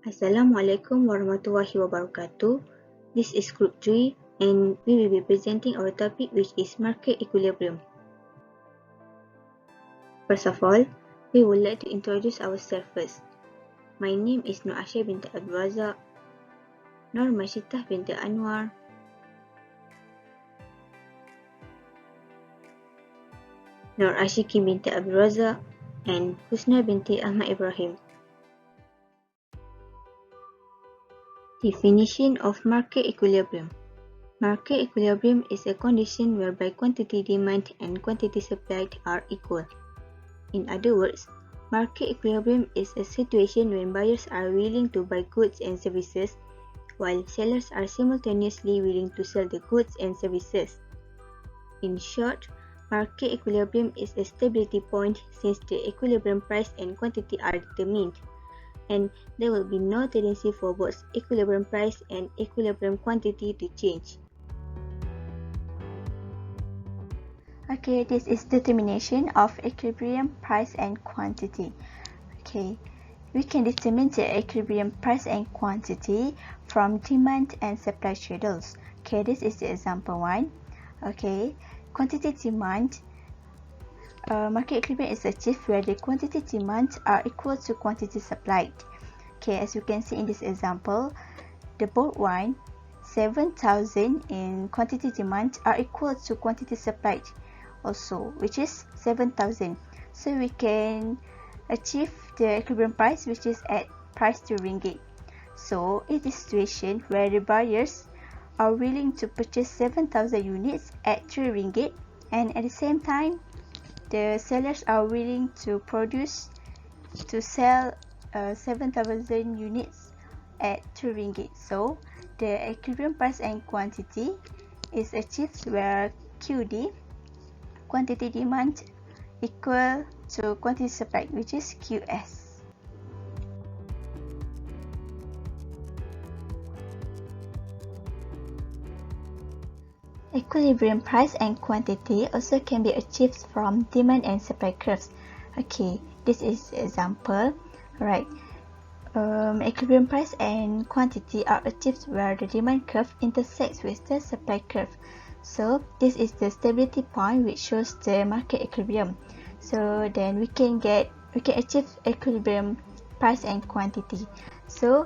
Assalamualaikum warahmatullahi wabarakatuh. This is Group 3 and we will be presenting our topic, which is market equilibrium. First of all, we would like to introduce ourselves first. My name is Nur Aisyah binti RAZAK, Nur MASHITAH binti ANUAR, Nur ASYIQIN binti ABDUL, and HUSNA binti IBRAHIM. Definition of market equilibrium. Market equilibrium is a condition whereby quantity demand and quantity supplied are equal. In other words, market equilibrium is a situation when buyers are willing to buy goods and services, while sellers are simultaneously willing to sell the goods and services. In short, market equilibrium is a stability point since the equilibrium price and quantity are determined, and there will be no tendency for both equilibrium price and equilibrium quantity to change. Okay, this is determination of equilibrium price and quantity. Okay, we can determine the equilibrium price and quantity from demand and supply schedules. Okay, this is the example 1. Okay, quantity demand. Market equilibrium is achieved where the quantity demand are equal to quantity supplied. Okay, as you can see in this example, the board 1, 7,000 in quantity demand are equal to quantity supplied also, which is 7,000. So we can achieve the equilibrium price, which is at price to ringgit. So in this situation where the buyers are willing to purchase 7,000 units at 3 ringgit, and at the same time the sellers are willing to sell 7,000 units at 2 ringgit. So the equilibrium price and quantity is achieved where QD, quantity demand, equal to quantity supplied, which is QS. Equilibrium price and quantity also can be achieved from demand and supply curves. Okay, this is the example. Alright, equilibrium price and quantity are achieved where the demand curve intersects with the supply curve. So this is the stability point which shows the market equilibrium. So then we can achieve equilibrium price and quantity. So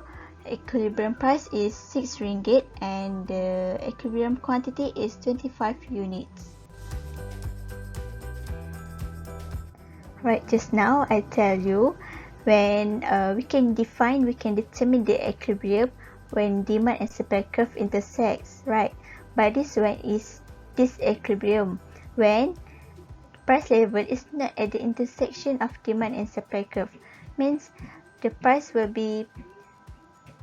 equilibrium price is 6 ringgit and the equilibrium quantity is 25 units. Right, just now I tell you when we can determine the equilibrium when demand and supply curve intersects, right? But this one is disequilibrium when price level is not at the intersection of demand and supply curve. Means the price will be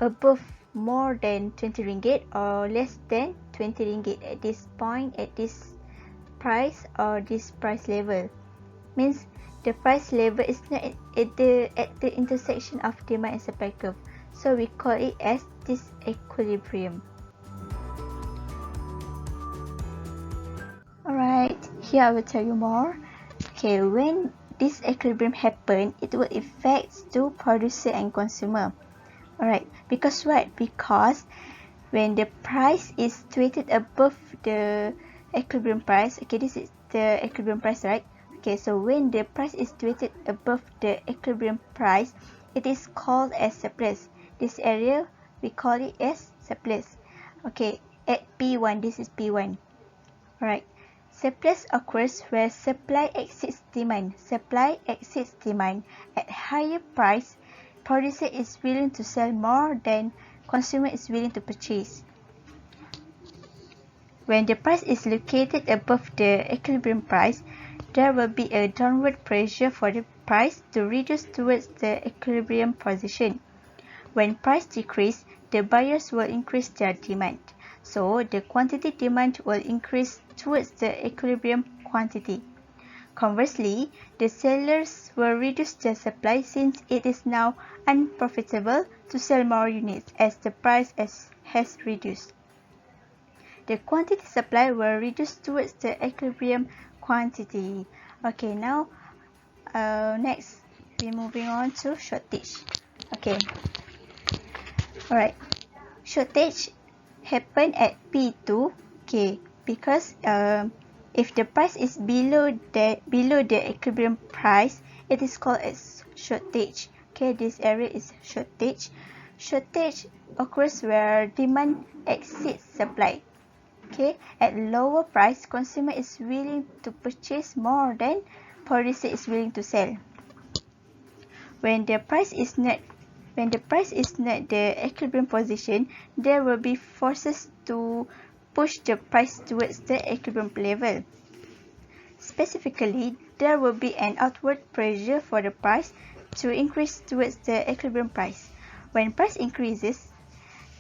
above more than 20 ringgit or less than 20 ringgit at this point, at this price or this price level. Means the price level is not at the intersection of demand and supply curve. So we call it as disequilibrium. Alright, here I will tell you more. Okay, when this equilibrium happens, it will affect to producer and consumer. Alright, because what? Because when the price is situated above the equilibrium price, okay, this is the equilibrium price, right? Okay, so when the price is situated above the equilibrium price, it is called as surplus. This area, we call it as surplus. Okay, at P1, this is P1. Alright. Surplus occurs where supply exceeds demand. Supply exceeds demand at higher price. Producer is willing to sell more than consumer is willing to purchase. When the price is located above the equilibrium price, there will be a downward pressure for the price to reduce towards the equilibrium position. When price decreases, the buyers will increase their demand. So the quantity demand will increase towards the equilibrium quantity. Conversely, the sellers will reduce their supply since it is now unprofitable to sell more units as the price has reduced. The quantity supply will reduce towards the equilibrium quantity. Okay, now next we're moving on to shortage. Okay, Alright, shortage happen at P2, okay, because if the price is below the equilibrium price, it is called as shortage. Okay, this area is shortage. Shortage occurs where demand exceeds supply. Okay, at lower price, consumer is willing to purchase more than producer is willing to sell. When the price is not the equilibrium position, there will be forces to push the price towards the equilibrium level. Specifically, there will be an outward pressure for the price to increase towards the equilibrium price. When price increases,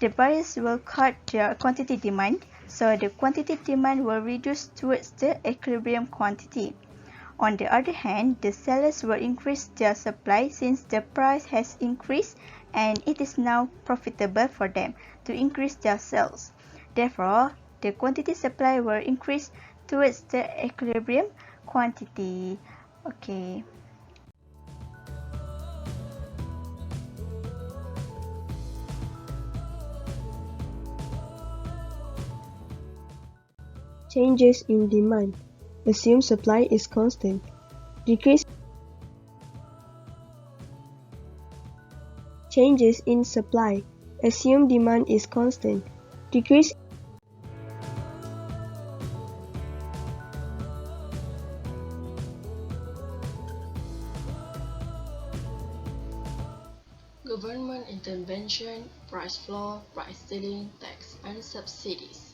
the buyers will cut their quantity demand, so the quantity demand will reduce towards the equilibrium quantity. On the other hand, the sellers will increase their supply since the price has increased and it is now profitable for them to increase their sales. Therefore, the quantity supply will increase towards the equilibrium quantity. Okay. Changes in demand. Assume supply is constant. Decrease. Changes in supply. Assume demand is constant. Decrease. Government intervention, price floor, price ceiling, tax and subsidies.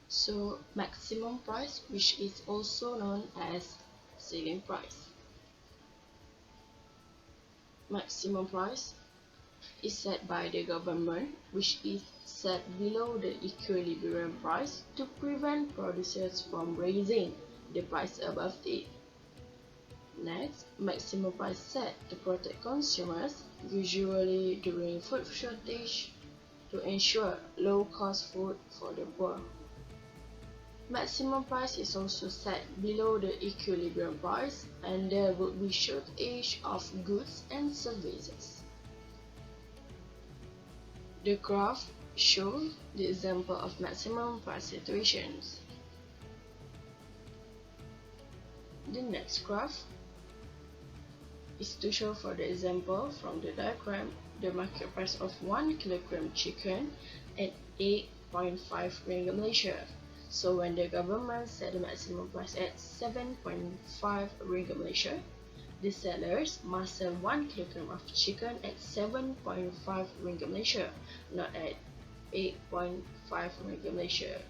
So, maximum price, which is also known as ceiling price. Maximum price is set by the government, which is set below the equilibrium price to prevent producers from raising the price above it. Next, maximum price set to protect consumers, usually during food shortage, to ensure low-cost food for the poor. Maximum price is also set below the equilibrium price, and there will be shortage of goods and services. The graph shows the example of maximum price situations. The next graph is to show for the example from the diagram the market price of 1 kilogram chicken at 8.5 ringgit Malaysia. So when the government set the maximum price at 7.5 ringgit Malaysia, the sellers must sell 1 kilogram of chicken at 7.5 ringgit Malaysia, not at 8.5 ringgit Malaysia.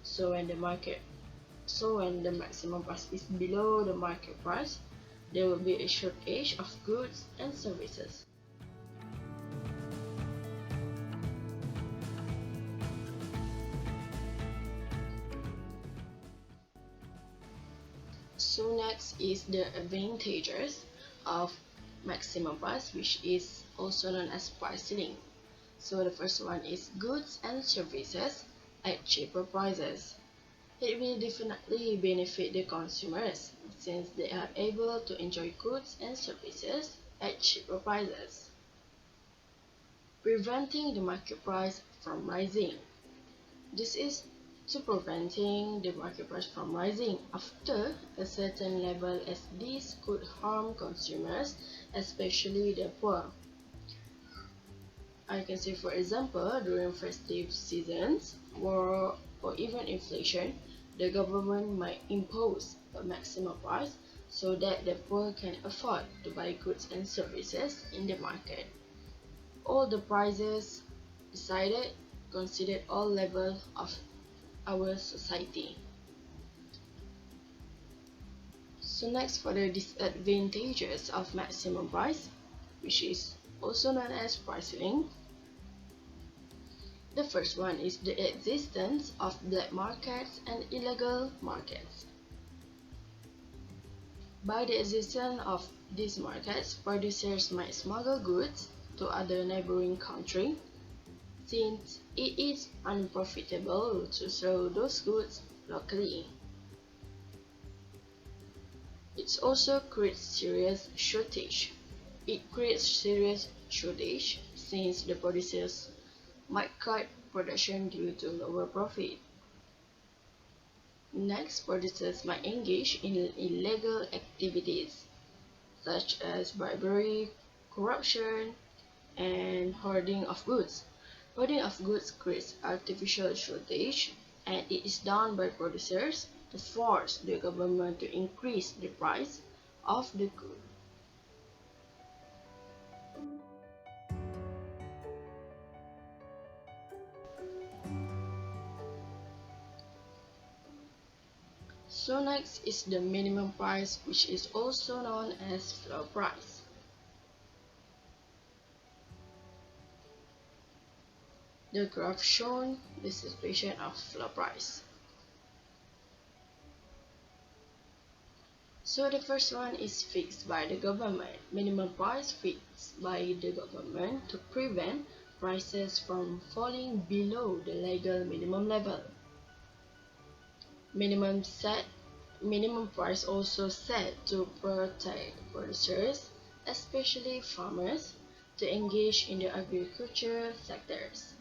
So when the maximum price is below the market price, there will be a shortage of goods and services. So next is the advantages of maximum price, which is also known as price ceiling. So the first one is goods and services at cheaper prices. It will definitely benefit the consumers since they are able to enjoy goods and services at cheaper prices. Preventing the market price from rising. This is to preventing the market price from rising after a certain level, as this could harm consumers, especially the poor. I can say, for example, during festive seasons, war, or even inflation, the government might impose a maximum price so that the poor can afford to buy goods and services in the market. All the prices decided considered all levels of our society. So next, for the disadvantages of maximum price, which is also known as price ceiling. The first one is the existence of black markets and illegal markets. By the existence of these markets, producers might smuggle goods to other neighboring countries, since it is unprofitable to sell those goods locally. It also creates serious shortage. It creates serious shortage since the producers might cut production due to lower profit. Next, producers might engage in illegal activities such as bribery, corruption, and hoarding of goods. Hoarding of goods creates artificial shortage, and it is done by producers to force the government to increase the price of the good. So next is the minimum price, which is also known as floor price. The graph shown the situation of floor price. So the first one is fixed by the government. Minimum price fixed by the government to prevent prices from falling below the legal minimum level. Minimum price also set to protect producers, especially farmers, to engage in the agriculture sectors.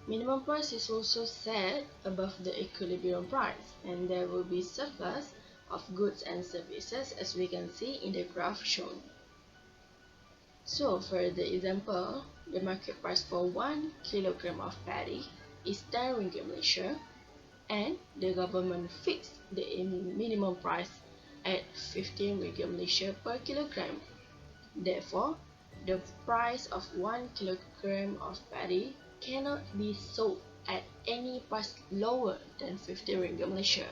Minimum price is also set above the equilibrium price, and there will be surplus of goods and services, as we can see in the graph shown. So for the example, the market price for 1 kilogram of paddy is 10 ringgit Malaysia, and the government fixed the minimum price at 15 ringgit Malaysia per kilogram. Therefore, the price of 1 kilogram of paddy cannot be sold at any price lower than 50 ringgit Malaysia.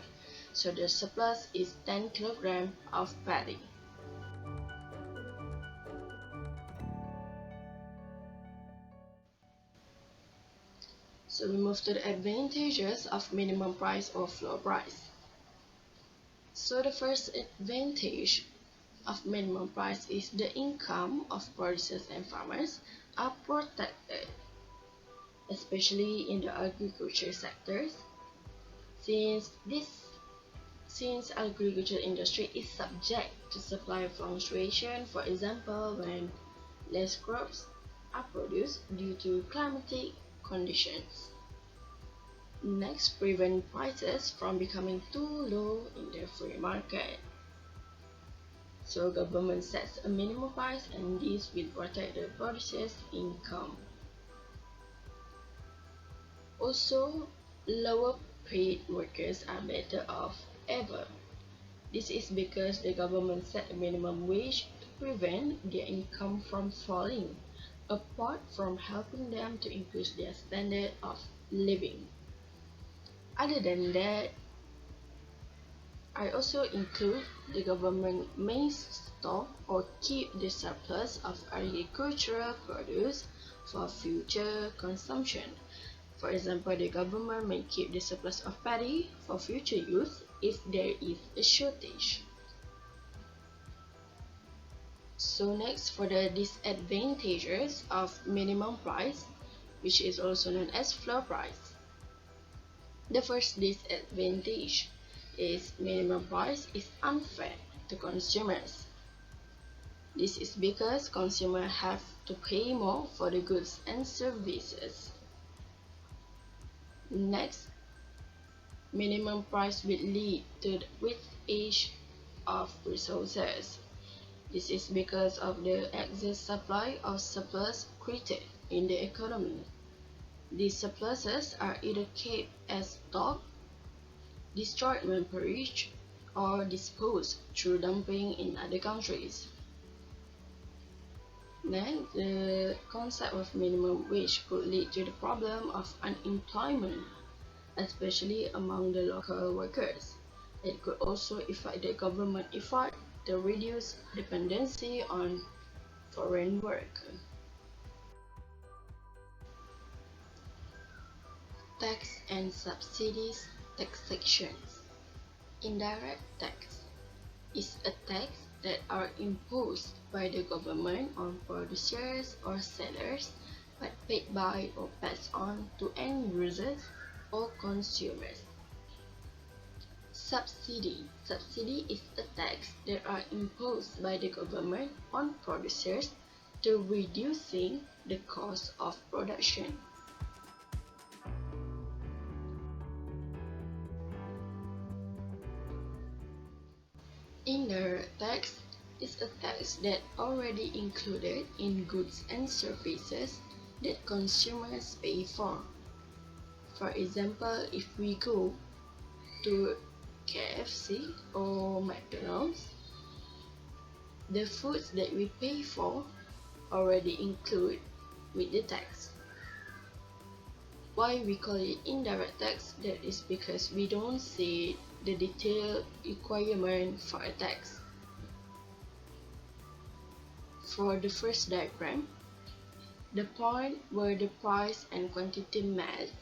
So the surplus is 10 kg of paddy. So we move to the advantages of minimum price or floor price. So the first advantage of minimum price is the income of producers and farmers are protected, especially in the agriculture sectors, since agriculture industry is subject to supply fluctuation, for example, when less crops are produced due to climatic conditions. Next, prevent prices from becoming too low in the free market. So government sets a minimum price, and this will protect the producers' income. Also, lower paid workers are better off ever. This is because the government set a minimum wage to prevent their income from falling, apart from helping them to increase their standard of living. Other than that, I also include the government may stock or keep the surplus of agricultural produce for future consumption. For example, the government may keep the surplus of paddy for future use if there is a shortage. So next, for the disadvantages of minimum price, which is also known as floor price. The first disadvantage is minimum price is unfair to consumers. This is because consumers have to pay more for the goods and services. Next, minimum price will lead to the wastage of resources. This is because of the excess supply of surplus created in the economy. These surpluses are either kept as stock, destroyed when perished, or disposed through dumping in other countries. Then, the concept of minimum wage could lead to the problem of unemployment, especially among the local workers. It could also affect the government effort to reduce dependency on foreign work. Tax and subsidies taxations. Indirect tax is a tax that are imposed by the government on producers or sellers, but paid by or passed on to end users or consumers. Subsidy. Subsidy is a tax that are imposed by the government on producers to reducing the cost of production. Indirect tax is a tax that already included in goods and services that consumers pay for. For example, if we go to KFC or McDonald's, the foods that we pay for already include with the tax. Why we call it indirect tax? That is because we don't see the detailed requirement for a tax. For the first diagram, the point where the price and quantity met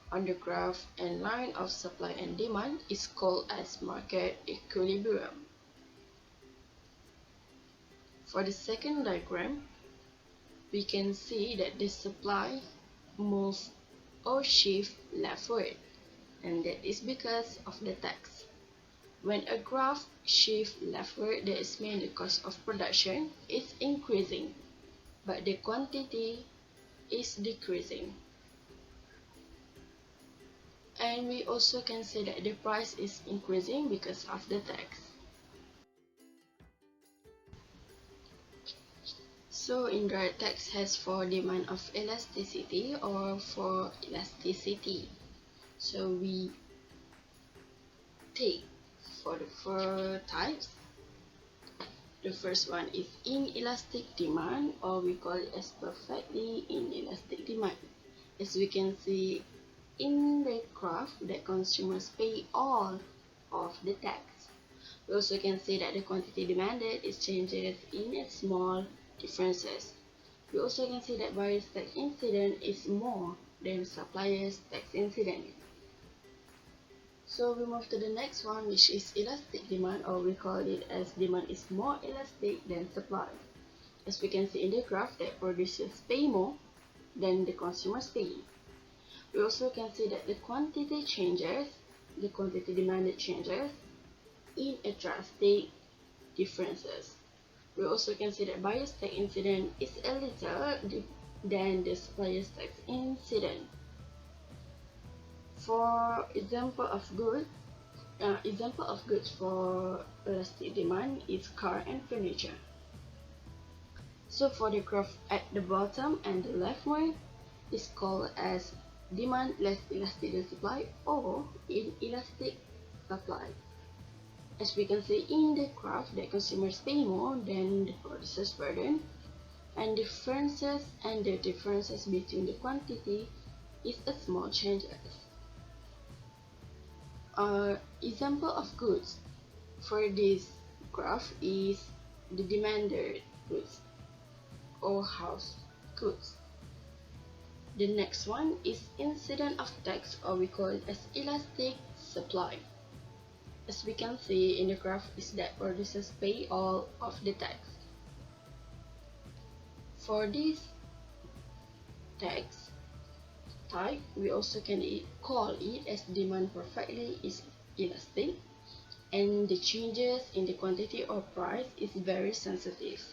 on the graph and line of supply and demand is called as market equilibrium. For the second diagram, we can see that the supply moves or shift leftward, and that is because of the tax. When a graph shifts leftward, that is mean the cost of production is increasing, but the quantity is decreasing. And we also can say that the price is increasing because of the tax. So indirect tax has for demand of elasticity or for elasticity. So we take for the four types. The first one is inelastic demand, or we call it as perfectly inelastic demand. As we can see in the graph, that consumers pay all of the tax. We also can see that the quantity demanded is changes in its small differences. We also can see that buyer's tax incident is more than supplier's tax incident. So we move to the next one, which is elastic demand, or we call it as demand is more elastic than supply. As we can see in the graph, that producers pay more than the consumers pay. We also can see that the quantity changes, the quantity demanded changes in a drastic differences. We also can see that buyer's tax incident is a little than the supplier's tax incident. For example of goods for elastic demand is car and furniture. So for the graph at the bottom and the left one is called as demand less elastic than supply or inelastic supply. As we can see in the graph, that consumers pay more than the producers burden, and the differences between the quantity is a small changes. Example of goods for this graph is the demanded goods or house goods. The next one is incident of tax, or we call it as elastic supply. As we can see in the graph is that producers pay all of the tax. For this tax type, we also can call it as demand perfectly is elastic, and the changes in the quantity or price is very sensitive.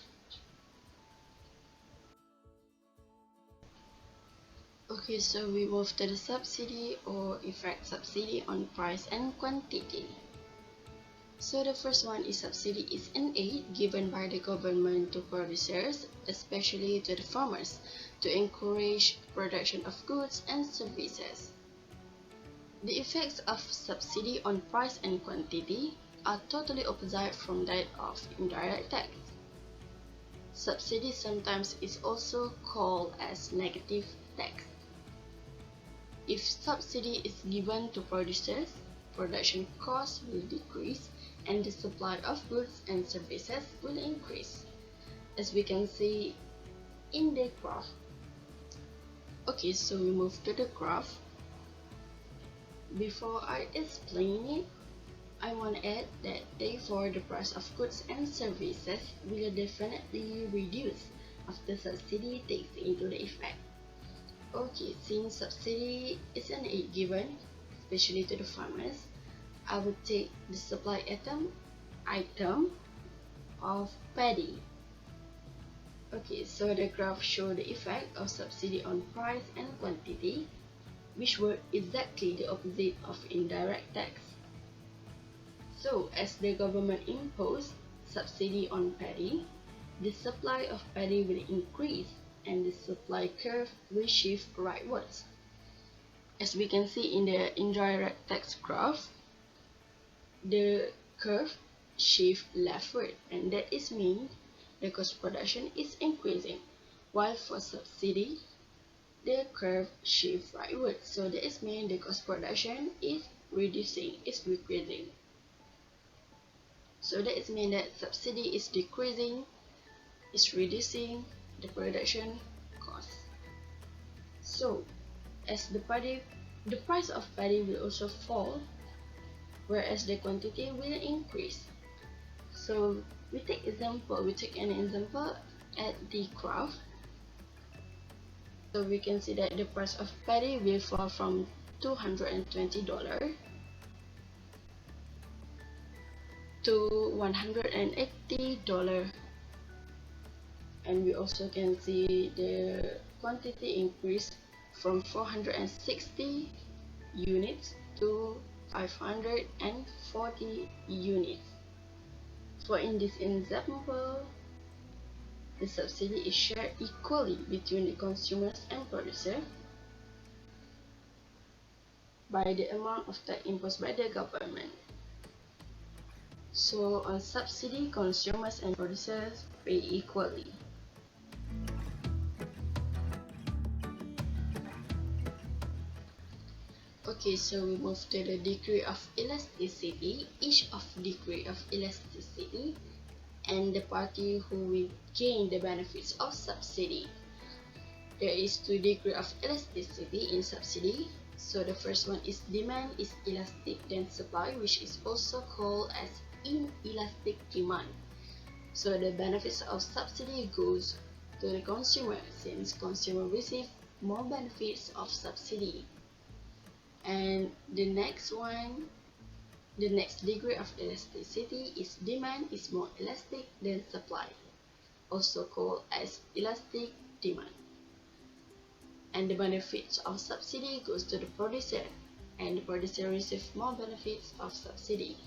Okay, so we move to the subsidy or effect subsidy on price and quantity. So the first one is subsidy is an aid given by the government to producers, especially to the farmers, to encourage production of goods and services. The effects of subsidy on price and quantity are totally opposite from that of indirect tax. Subsidy sometimes is also called as negative tax. If subsidy is given to producers, production costs will decrease and the supply of goods and services will increase, as we can see in the graph. Okay, so we move to the graph. Before I explain it, I want to add that therefore the price of goods and services will definitely reduce after subsidy takes into the effect. Okay, since subsidy is an aid given, especially to the farmers, I will take the supply item of paddy. Okay, so the graph shows the effect of subsidy on price and quantity, which were exactly the opposite of indirect tax. So, as the government imposed subsidy on paddy, the supply of paddy will increase and the supply curve will shift rightwards. As we can see in the indirect tax graph, the curve shift leftward, and that is mean the cost production is increasing, while for subsidy, the curve shift rightward. So that is mean the cost production is reducing, is decreasing. So that is mean that subsidy is decreasing, is reducing the production cost. So as the price of paddy will also fall, whereas the quantity will increase. So we take an example at the graph. So we can see that the price of paddy will fall from $220 to $180, and we also can see the quantity increase from 460 units to 540 units. For in this example, the subsidy is shared equally between the consumers and producers by the amount of tax imposed by the government. So on subsidy, consumers and producers pay equally. Okay, so we move to the degree of elasticity. Each of degree of elasticity and the party who will gain the benefits of subsidy. There is two degrees of elasticity in subsidy. So the first one is demand is elastic than supply, which is also called as inelastic demand. So the benefits of subsidy goes to the consumer, since consumer receive more benefits of subsidy. And the next degree of elasticity is demand is more elastic than supply, also called as elastic demand. And the benefits of subsidy goes to the producer, and the producer receives more benefits of subsidy.